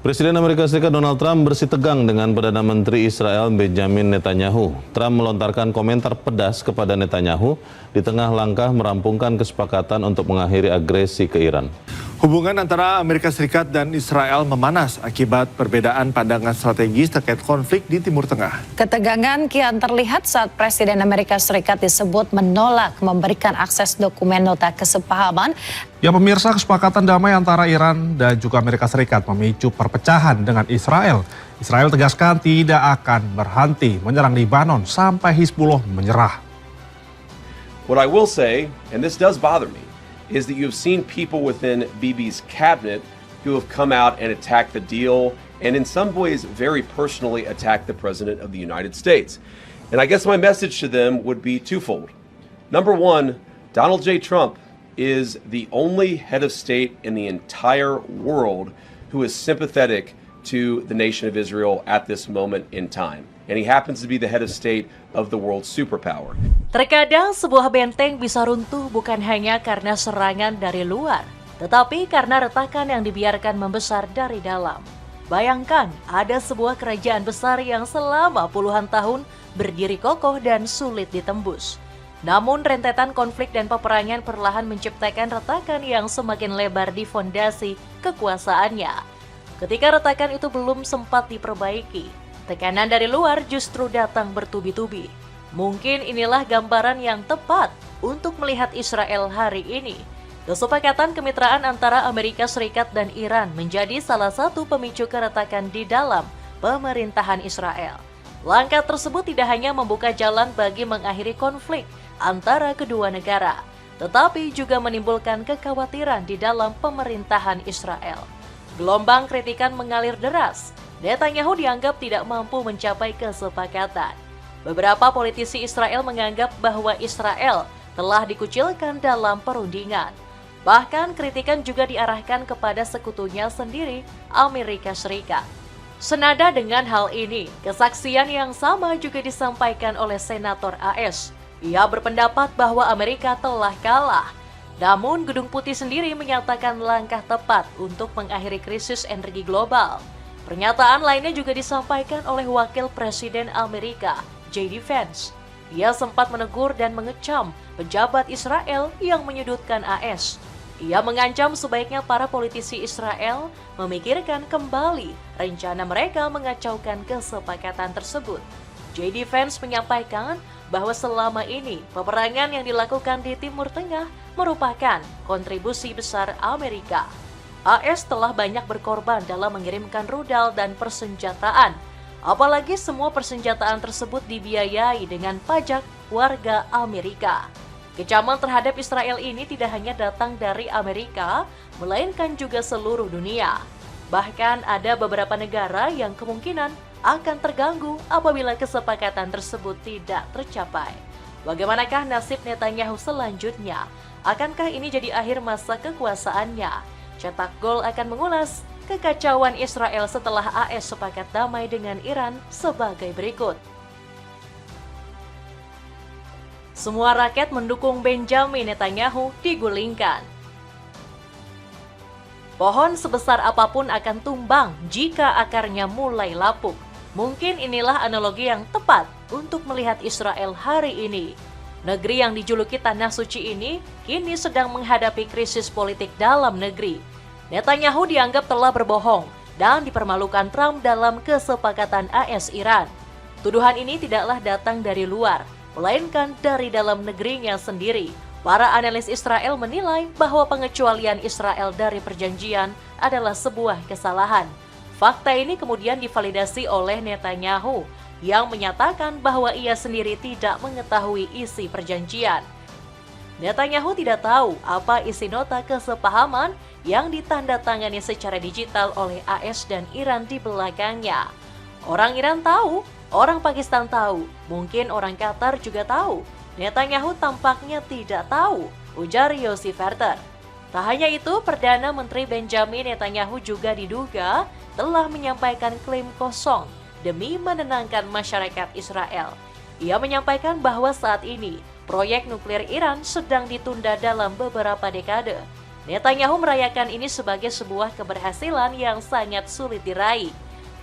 Presiden Amerika Serikat Donald Trump bersitegang dengan Perdana Menteri Israel Benjamin Netanyahu. Trump melontarkan komentar pedas kepada Netanyahu di tengah langkah merampungkan kesepakatan untuk mengakhiri agresi ke Iran. Hubungan antara Amerika Serikat dan Israel memanas akibat perbedaan pandangan strategis terkait konflik di Timur Tengah. Ketegangan kian terlihat saat Presiden Amerika Serikat disebut menolak memberikan akses dokumen nota kesepahaman. Ya pemirsa, kesepakatan damai antara Iran dan juga Amerika Serikat memicu perpecahan dengan Israel. Israel tegaskan tidak akan berhenti menyerang Libanon sampai Hizbullah menyerah. What I will say, and this does bother me, is that you've seen people within Bibi's cabinet who have come out and attacked the deal and in some ways very personally attacked the President of the United States. And I guess my message to them would be twofold. Number one, Donald J. Trump is the only head of state in the entire world who is sympathetic to the nation of Israel at this moment in time. And he happens to be the head of state of the world's superpower. Terkadang sebuah benteng bisa runtuh bukan hanya karena serangan dari luar, tetapi karena retakan yang dibiarkan membesar dari dalam. Bayangkan, ada sebuah kerajaan besar yang selama puluhan tahun berdiri kokoh dan sulit ditembus. Namun rentetan konflik dan peperangan perlahan menciptakan retakan yang semakin lebar di fondasi kekuasaannya. Ketika retakan itu belum sempat diperbaiki, tekanan dari luar justru datang bertubi-tubi. Mungkin inilah gambaran yang tepat untuk melihat Israel hari ini. Kesepakatan kemitraan antara Amerika Serikat dan Iran menjadi salah satu pemicu keretakan di dalam pemerintahan Israel. Langkah tersebut tidak hanya membuka jalan bagi mengakhiri konflik antara kedua negara, tetapi juga menimbulkan kekhawatiran di dalam pemerintahan Israel. Gelombang kritikan mengalir deras. Netanyahu dianggap tidak mampu mencapai kesepakatan. Beberapa politisi Israel menganggap bahwa Israel telah dikucilkan dalam perundingan. Bahkan kritikan juga diarahkan kepada sekutunya sendiri, Amerika Serikat. Senada dengan hal ini, kesaksian yang sama juga disampaikan oleh Senator AS. Ia berpendapat bahwa Amerika telah kalah. Namun Gedung Putih sendiri menyatakan langkah tepat untuk mengakhiri krisis energi global. Pernyataan lainnya juga disampaikan oleh Wakil Presiden Amerika, J.D. Vance. Ia sempat menegur dan mengecam pejabat Israel yang menyudutkan AS. Ia mengancam sebaiknya para politisi Israel memikirkan kembali rencana mereka mengacaukan kesepakatan tersebut. J.D. Vance menyampaikan bahwa selama ini peperangan yang dilakukan di Timur Tengah merupakan kontribusi besar Amerika. AS telah banyak berkorban dalam mengirimkan rudal dan persenjataan. Apalagi semua persenjataan tersebut dibiayai dengan pajak warga Amerika. Kecaman terhadap Israel ini tidak hanya datang dari Amerika, melainkan juga seluruh dunia. Bahkan ada beberapa negara yang kemungkinan akan terganggu apabila kesepakatan tersebut tidak tercapai. Bagaimanakah nasib Netanyahu selanjutnya? Akankah ini jadi akhir masa kekuasaannya? Cetak Gol akan mengulas kekacauan Israel setelah AS sepakat damai dengan Iran sebagai berikut. Semua rakyat mendukung Benjamin Netanyahu digulingkan. Pohon sebesar apapun akan tumbang jika akarnya mulai lapuk. Mungkin inilah analogi yang tepat untuk melihat Israel hari ini. Negeri yang dijuluki Tanah Suci ini kini sedang menghadapi krisis politik dalam negeri. Netanyahu dianggap telah berbohong dan dipermalukan Trump dalam kesepakatan AS-Iran. Tuduhan ini tidaklah datang dari luar, melainkan dari dalam negerinya sendiri. Para analis Israel menilai bahwa pengecualian Israel dari perjanjian adalah sebuah kesalahan. Fakta ini kemudian divalidasi oleh Netanyahu yang menyatakan bahwa ia sendiri tidak mengetahui isi perjanjian. Netanyahu tidak tahu apa isi nota kesepahaman yang ditandatangani secara digital oleh AS dan Iran di belakangnya. Orang Iran tahu, orang Pakistan tahu, mungkin orang Qatar juga tahu. Netanyahu tampaknya tidak tahu, ujar Yossi Verter. Tak hanya itu, Perdana Menteri Benjamin Netanyahu juga diduga telah menyampaikan klaim kosong demi menenangkan masyarakat Israel. Ia menyampaikan bahwa saat ini proyek nuklir Iran sedang ditunda dalam beberapa dekade. Netanyahu merayakan ini sebagai sebuah keberhasilan yang sangat sulit diraih.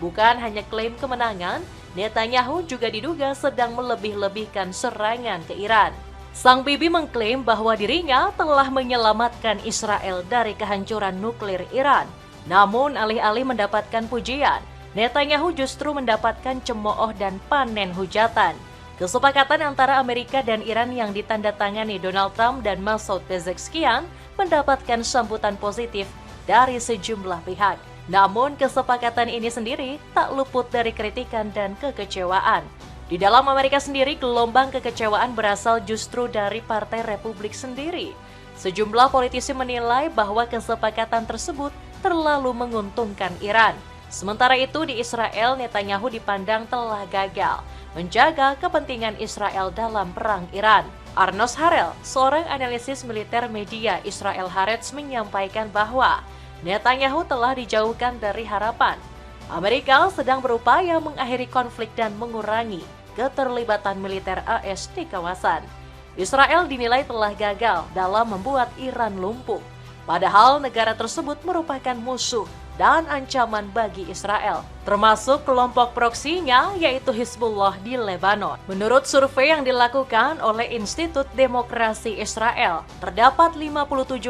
Bukan hanya klaim kemenangan, Netanyahu juga diduga sedang melebih-lebihkan serangan ke Iran. Sang bibi mengklaim bahwa dirinya telah menyelamatkan Israel dari kehancuran nuklir Iran. Namun alih-alih mendapatkan pujian, Netanyahu justru mendapatkan cemooh dan panen hujatan. Kesepakatan antara Amerika dan Iran yang ditandatangani Donald Trump dan Masoud Pezeshkian mendapatkan sambutan positif dari sejumlah pihak. Namun kesepakatan ini sendiri tak luput dari kritikan dan kekecewaan. Di dalam Amerika sendiri, gelombang kekecewaan berasal justru dari Partai Republik sendiri. Sejumlah politisi menilai bahwa kesepakatan tersebut terlalu menguntungkan Iran. Sementara itu di Israel, Netanyahu dipandang telah gagal menjaga kepentingan Israel dalam perang Iran. Arnos Harel, seorang analisis militer media Israel Haaretz, menyampaikan bahwa Netanyahu telah dijauhkan dari harapan. Amerika sedang berupaya mengakhiri konflik dan mengurangi keterlibatan militer AS di kawasan. Israel dinilai telah gagal dalam membuat Iran lumpuh, padahal negara tersebut merupakan musuh dan ancaman bagi Israel, termasuk kelompok proksinya yaitu Hizbullah di Lebanon. Menurut survei yang dilakukan oleh Institut Demokrasi Israel, terdapat 57,5%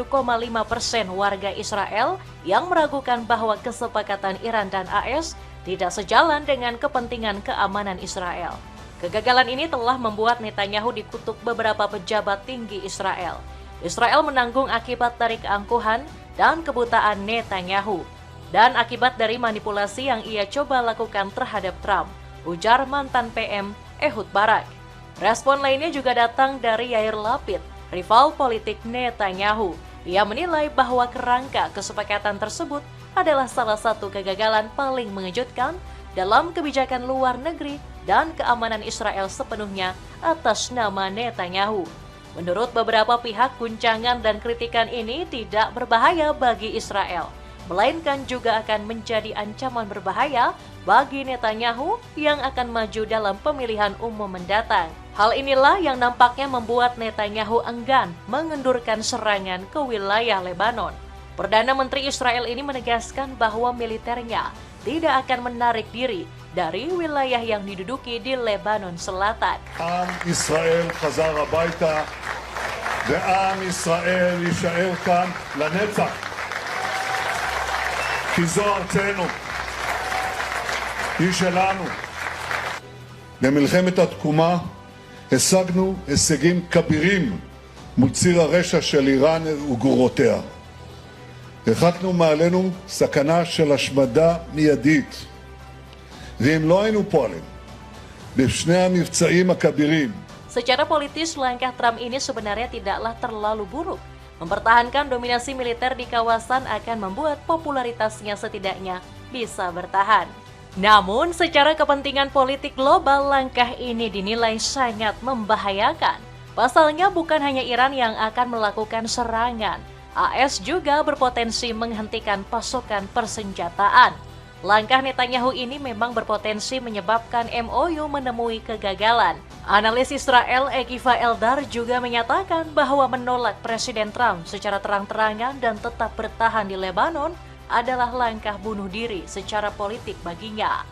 warga Israel yang meragukan bahwa kesepakatan Iran dan AS tidak sejalan dengan kepentingan keamanan Israel. Kegagalan ini telah membuat Netanyahu dikutuk beberapa pejabat tinggi Israel. Israel menanggung akibat dari keangkuhan dan kebutaan Netanyahu, dan akibat dari manipulasi yang ia coba lakukan terhadap Trump, ujar mantan PM Ehud Barak. Respon lainnya juga datang dari Yair Lapid, rival politik Netanyahu. Ia menilai bahwa kerangka kesepakatan tersebut adalah salah satu kegagalan paling mengejutkan dalam kebijakan luar negeri dan keamanan Israel sepenuhnya atas nama Netanyahu. Menurut beberapa pihak, guncangan dan kritikan ini tidak berbahaya bagi Israel, melainkan juga akan menjadi ancaman berbahaya bagi Netanyahu yang akan maju dalam pemilihan umum mendatang. Hal inilah yang nampaknya membuat Netanyahu enggan mengendurkan serangan ke wilayah Lebanon. Perdana Menteri Israel ini menegaskan bahwa militernya tidak akan menarik diri dari wilayah yang diduduki di Lebanon Selatan. עם ישראל חזר הביתה, ועם ישראל יישאר כאן לנצח. כי זו ארצנו, היא שלנו. במלחמת התקומה השגנו הישגים כבירים מול ציר הרשע של איראן וגרורותיה. הרחקנו מעלינו סכנה של השמדה מיידית. ואם לא היינו פועלים בשני המבצעים הכבירים, Secara politis, langkah Trump ini sebenarnya tidaklah terlalu buruk. Mempertahankan dominasi militer di kawasan akan membuat popularitasnya setidaknya bisa bertahan. Namun, secara kepentingan politik global, langkah ini dinilai sangat membahayakan. Pasalnya, bukan hanya Iran yang akan melakukan serangan. AS juga berpotensi menghentikan pasokan persenjataan. Langkah Netanyahu ini memang berpotensi menyebabkan MOU menemui kegagalan. Analis Israel Ekiva Eldar juga menyatakan bahwa menolak Presiden Trump secara terang-terangan dan tetap bertahan di Lebanon adalah langkah bunuh diri secara politik baginya.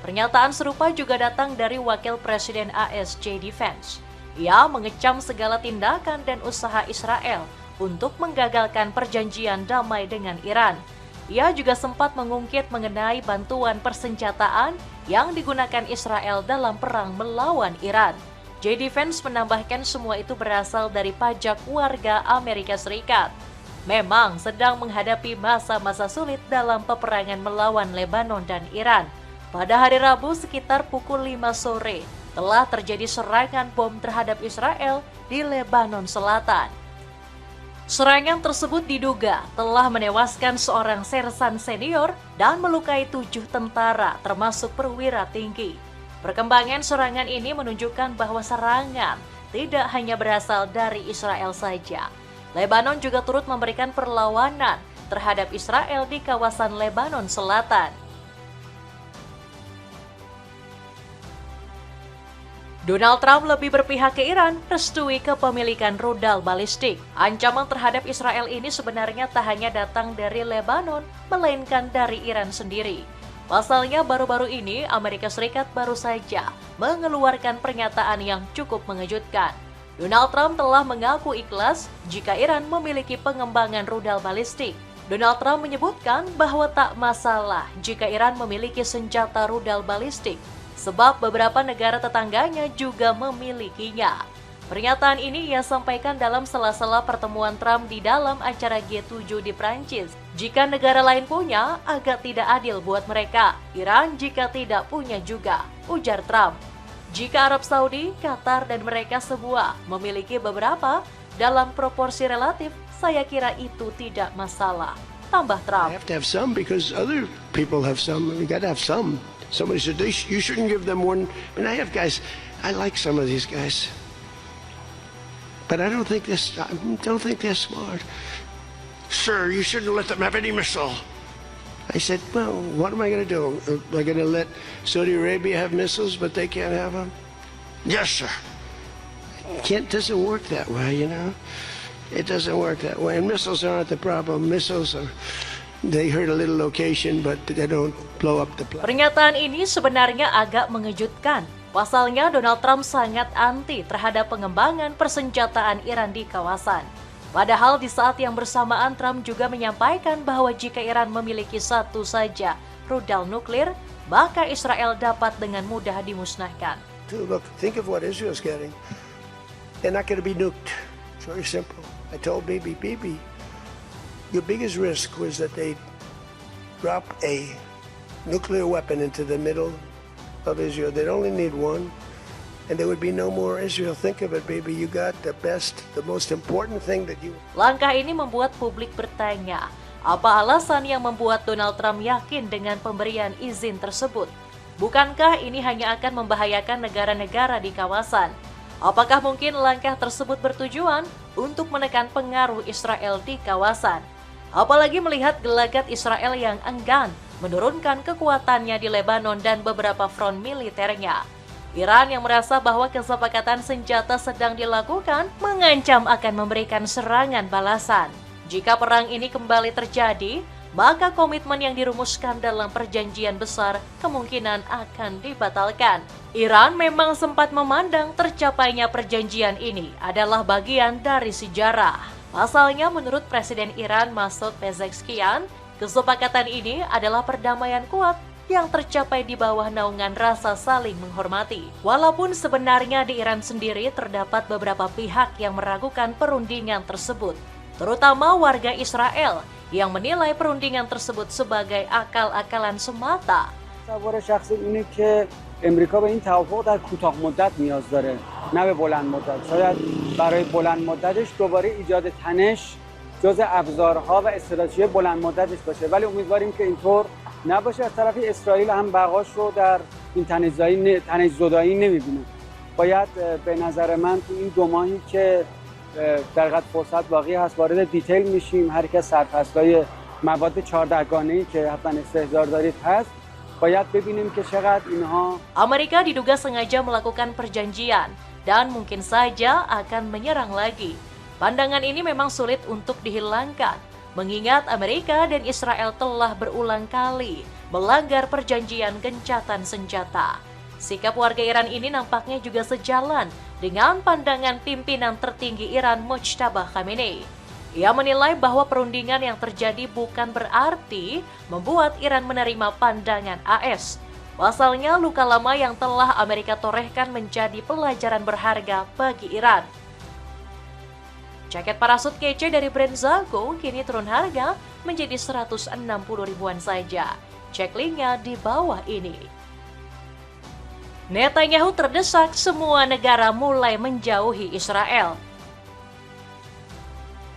Pernyataan serupa juga datang dari Wakil Presiden AS JD Vance. Ia mengecam segala tindakan dan usaha Israel untuk menggagalkan perjanjian damai dengan Iran. Ia juga sempat mengungkit mengenai bantuan persenjataan yang digunakan Israel dalam perang melawan Iran. JD Vance menambahkan semua itu berasal dari pajak warga Amerika Serikat. Memang sedang menghadapi masa-masa sulit dalam peperangan melawan Lebanon dan Iran. Pada hari Rabu sekitar pukul 5 sore, telah terjadi serangan bom terhadap Israel di Lebanon Selatan. Serangan tersebut diduga telah menewaskan seorang sersan senior dan melukai 7 tentara termasuk perwira tinggi. Perkembangan serangan ini menunjukkan bahwa serangan tidak hanya berasal dari Israel saja. Lebanon juga turut memberikan perlawanan terhadap Israel di kawasan Lebanon Selatan. Donald Trump lebih berpihak ke Iran, restui kepemilikan rudal balistik. Ancaman terhadap Israel ini sebenarnya tak hanya datang dari Lebanon, melainkan dari Iran sendiri. Pasalnya baru-baru ini Amerika Serikat baru saja mengeluarkan pernyataan yang cukup mengejutkan. Donald Trump telah mengaku ikhlas jika Iran memiliki pengembangan rudal balistik. Donald Trump menyebutkan bahwa tak masalah jika Iran memiliki senjata rudal balistik, sebab beberapa negara tetangganya juga memilikinya. Pernyataan ini ia sampaikan dalam sela-sela pertemuan Trump di dalam acara G7 di Prancis. Jika negara lain punya, agak tidak adil buat mereka. Iran jika tidak punya juga, ujar Trump. Jika Arab Saudi, Qatar, dan mereka semua memiliki beberapa dalam proporsi relatif, saya kira itu tidak masalah. Tambah Trump. I have to have some because other people have some. We got to have some. Somebody said you shouldn't give them one. And I have guys. I like some of these guys, but I don't think they're smart. Sir, you shouldn't let them have any missile. I said, well, what am I going to do? Am I going to let Saudi Arabia have missiles, but they can't have them? Yes, sir. It doesn't work that way, you know. It doesn't work that way. And missiles aren't the problem. Missiles are. They hurt a little location, but they don't blow up the planet. Pernyataan ini sebenarnya agak mengejutkan. Pasalnya Donald Trump sangat anti terhadap pengembangan persenjataan Iran di kawasan. Padahal di saat yang bersamaan Trump juga menyampaikan bahwa jika Iran memiliki satu saja rudal nuklir, maka Israel dapat dengan mudah dimusnahkan. Look, think of what Israel's getting. They're not going to be nuked. It's very simple. I told Bibi, your biggest risk was that they drop a nuclear weapon into the middle of Israel. They'd only need one, and there would be no more Israel. Think of it, baby. You got the best, the most important thing that you... Langkah ini membuat publik bertanya, apa alasan yang membuat Donald Trump yakin dengan pemberian izin tersebut? Bukankah ini hanya akan membahayakan negara-negara di kawasan? Apakah mungkin langkah tersebut bertujuan untuk menekan pengaruh Israel di kawasan? Apalagi melihat gelagat Israel yang enggan menurunkan kekuatannya di Lebanon dan beberapa front militernya. Iran yang merasa bahwa kesepakatan senjata sedang dilakukan mengancam akan memberikan serangan balasan. Jika perang ini kembali terjadi, maka komitmen yang dirumuskan dalam perjanjian besar kemungkinan akan dibatalkan. Iran memang sempat memandang tercapainya perjanjian ini adalah bagian dari sejarah. Pasalnya menurut Presiden Iran Masoud Pezeshkian, kesepakatan ini adalah perdamaian kuat yang tercapai di bawah naungan rasa saling menghormati. Walaupun sebenarnya di Iran sendiri terdapat beberapa pihak yang meragukan perundingan tersebut, terutama warga Israel yang menilai perundingan tersebut sebagai akal-akalan semata. امریکا به این توافق در کوتاه مدت نیاز داره، نه به بلند مدت. شاید برای بلند مدتش دوباره ایجاد تنش جز ابزارها و استراتژی بلند مدتش باشه، ولی امیدواریم که اینطور نباشه. از طرف اسرائیل هم بقاش رو در این تنش زدایی نمیبینه. باید به نظر من تو این 2 ماهی که در حقیقت فرصت باقی هست وارد دیتیل میشیم. هر یک از سرفصل‌های مواد 14 گانه‌ای که حتما استحضار دارید هست. Amerika diduga sengaja melakukan perjanjian dan mungkin saja akan menyerang lagi. Pandangan ini memang sulit untuk dihilangkan, mengingat Amerika dan Israel telah berulang kali melanggar perjanjian gencatan senjata. Sikap warga Iran ini nampaknya juga sejalan dengan pandangan pimpinan tertinggi Iran Mojtaba Khamenei. Ia menilai bahwa perundingan yang terjadi bukan berarti membuat Iran menerima pandangan AS. Pasalnya luka lama yang telah Amerika torehkan menjadi pelajaran berharga bagi Iran. Jaket parasut kece dari brand Zago kini turun harga menjadi 160 ribuan saja. Cek linknya di bawah ini. Netanyahu terdesak, semua negara mulai menjauhi Israel.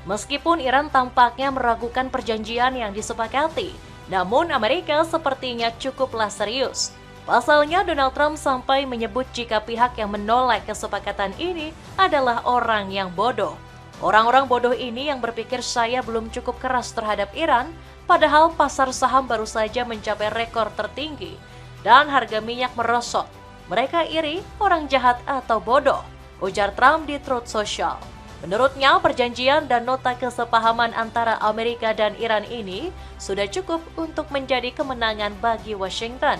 Meskipun Iran tampaknya meragukan perjanjian yang disepakati, namun Amerika sepertinya cukuplah serius. Pasalnya Donald Trump sampai menyebut jika pihak yang menolak kesepakatan ini adalah orang yang bodoh. Orang-orang bodoh ini yang berpikir saya belum cukup keras terhadap Iran, padahal pasar saham baru saja mencapai rekor tertinggi dan harga minyak merosot. Mereka iri, orang jahat atau bodoh, ujar Trump di Truth Social. Menurutnya, perjanjian dan nota kesepahaman antara Amerika dan Iran ini sudah cukup untuk menjadi kemenangan bagi Washington.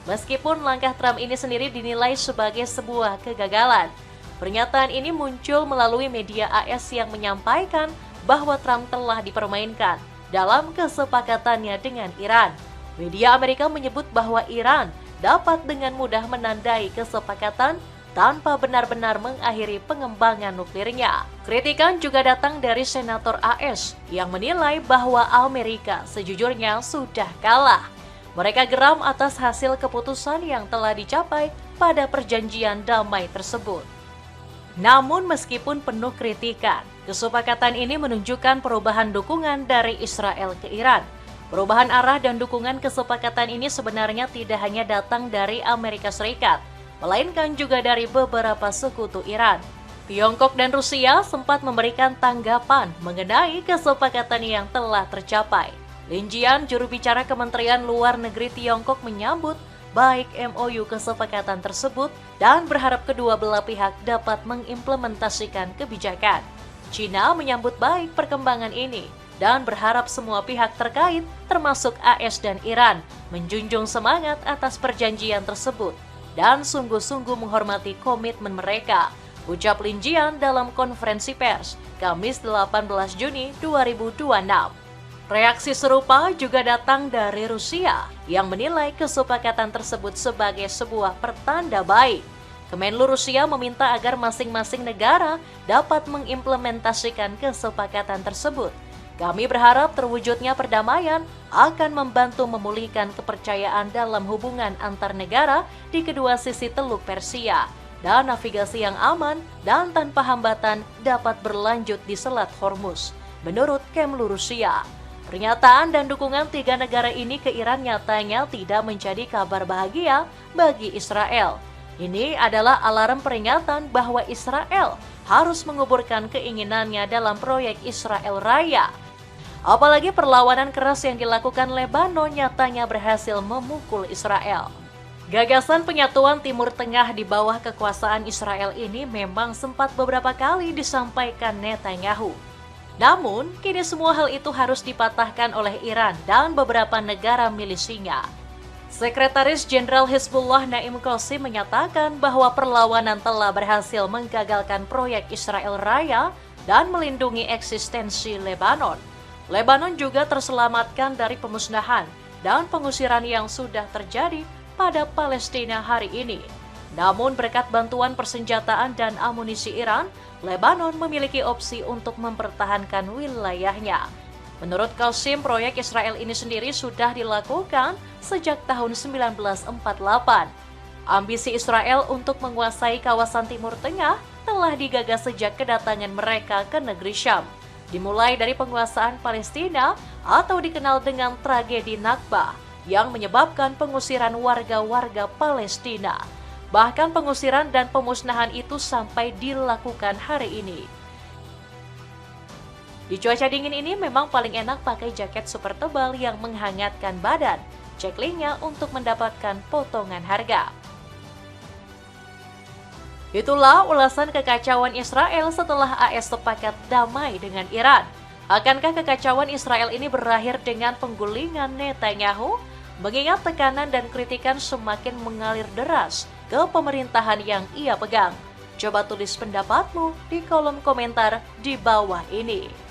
Meskipun langkah Trump ini sendiri dinilai sebagai sebuah kegagalan. Pernyataan ini muncul melalui media AS yang menyampaikan bahwa Trump telah dipermainkan dalam kesepakatannya dengan Iran. Media Amerika menyebut bahwa Iran dapat dengan mudah menandai kesepakatan tanpa benar-benar mengakhiri pengembangan nuklirnya. Kritikan juga datang dari Senator AS yang menilai bahwa Amerika sejujurnya sudah kalah. Mereka geram atas hasil keputusan yang telah dicapai pada perjanjian damai tersebut. Namun meskipun penuh kritikan, kesepakatan ini menunjukkan perubahan dukungan dari Israel ke Iran. Perubahan arah dan dukungan kesepakatan ini sebenarnya tidak hanya datang dari Amerika Serikat, melainkan juga dari beberapa sekutu Iran. Tiongkok dan Rusia sempat memberikan tanggapan mengenai kesepakatan yang telah tercapai. Lin Jian, juru bicara Kementerian Luar Negeri Tiongkok, menyambut baik MOU kesepakatan tersebut dan berharap kedua belah pihak dapat mengimplementasikan kebijakan. China menyambut baik perkembangan ini dan berharap semua pihak terkait, termasuk AS dan Iran, menjunjung semangat atas perjanjian tersebut dan sungguh-sungguh menghormati komitmen mereka, ucap Lin Jian dalam konferensi pers Kamis 18 Juni 2026. Reaksi serupa juga datang dari Rusia yang menilai kesepakatan tersebut sebagai sebuah pertanda baik. Kemenlu Rusia meminta agar masing-masing negara dapat mengimplementasikan kesepakatan tersebut. Kami berharap terwujudnya perdamaian akan membantu memulihkan kepercayaan dalam hubungan antar negara di kedua sisi Teluk Persia dan navigasi yang aman dan tanpa hambatan dapat berlanjut di Selat Hormuz, menurut Kemlu Rusia. Pernyataan dan dukungan tiga negara ini ke Iran nyatanya tidak menjadi kabar bahagia bagi Israel. Ini adalah alarm peringatan bahwa Israel harus menguburkan keinginannya dalam proyek Israel Raya. Apalagi perlawanan keras yang dilakukan Lebanon nyatanya berhasil memukul Israel. Gagasan penyatuan Timur Tengah di bawah kekuasaan Israel ini memang sempat beberapa kali disampaikan Netanyahu. Namun, kini semua hal itu harus dipatahkan oleh Iran dan beberapa negara milisinya. Sekretaris Jenderal Hizbullah Naim Qasim menyatakan bahwa perlawanan telah berhasil menggagalkan proyek Israel Raya dan melindungi eksistensi Lebanon. Lebanon juga terselamatkan dari pemusnahan dan pengusiran yang sudah terjadi pada Palestina hari ini. Namun berkat bantuan persenjataan dan amunisi Iran, Lebanon memiliki opsi untuk mempertahankan wilayahnya. Menurut Qasim, proyek Israel ini sendiri sudah dilakukan sejak tahun 1948. Ambisi Israel untuk menguasai kawasan Timur Tengah telah digagas sejak kedatangan mereka ke negeri Syam. Dimulai dari penguasaan Palestina atau dikenal dengan tragedi Nakba yang menyebabkan pengusiran warga-warga Palestina. Bahkan pengusiran dan pemusnahan itu sampai dilakukan hari ini. Di cuaca dingin ini memang paling enak pakai jaket super tebal yang menghangatkan badan. Cek linknya untuk mendapatkan potongan harga. Itulah ulasan kekacauan Israel setelah AS sepakat damai dengan Iran. Akankah kekacauan Israel ini berakhir dengan penggulingan Netanyahu? Mengingat tekanan dan kritikan semakin mengalir deras ke pemerintahan yang ia pegang. Coba tulis pendapatmu di kolom komentar di bawah ini.